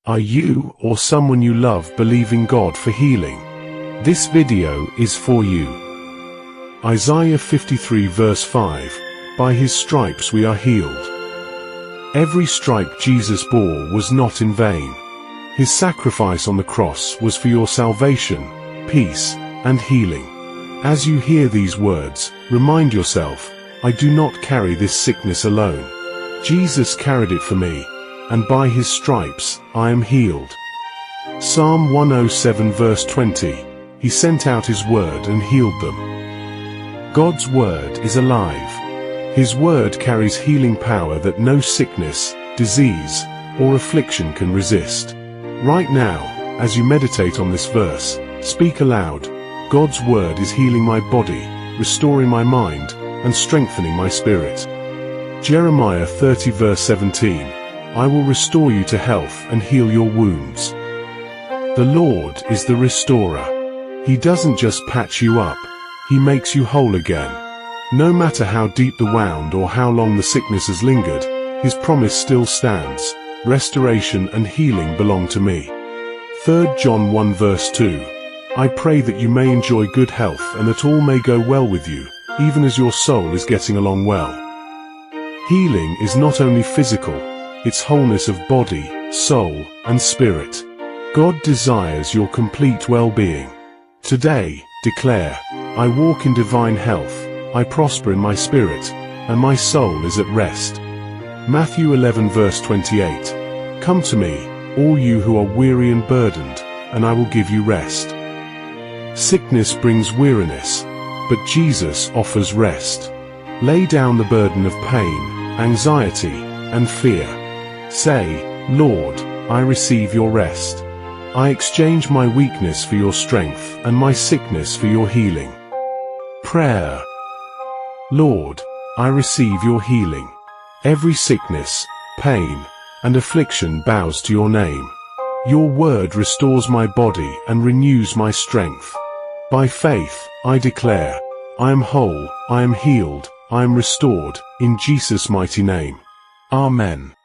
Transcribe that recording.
Are you or someone you love believing God for healing? This video is for you. Isaiah 53 verse 5, By his stripes we are healed. Every stripe Jesus bore was not in vain. His sacrifice on the cross was for your salvation, peace, and healing. As you hear these words, remind yourself, I do not carry this sickness alone. Jesus carried it for me, and by his stripes I am healed. Psalm 107 verse 20, He sent out his word and healed them. God's word is alive. His word carries healing power that no sickness, disease, or affliction can resist. Right now, as you meditate on this verse, speak aloud, God's word is healing my body, restoring my mind, and strengthening my spirit. Jeremiah 30 verse 17, I will restore you to health and heal your wounds. The Lord is the restorer. He doesn't just patch you up, he makes you whole again. No matter how deep the wound or how long the sickness has lingered, his promise still stands. Restoration and healing belong to me. 3 John 1 verse 2, I pray that you may enjoy good health and that all may go well with you, even as your soul is getting along well. Healing is not only physical, it's wholeness of body, soul, and spirit. God desires your complete well-being. Today, declare, I walk in divine health, I prosper in my spirit, and my soul is at rest. Matthew 11 verse 28, Come to me, all you who are weary and burdened, and I will give you rest. Sickness brings weariness, but Jesus offers rest. Lay down the burden of pain, anxiety, and fear. Say, Lord, I receive your rest. I exchange my weakness for your strength and my sickness for your healing. Prayer. Lord, I receive your healing. Every sickness, pain, and affliction bows to your name. Your word restores my body and renews my strength. By faith, I declare, I am whole, I am healed, I am restored, in Jesus' mighty name. Amen.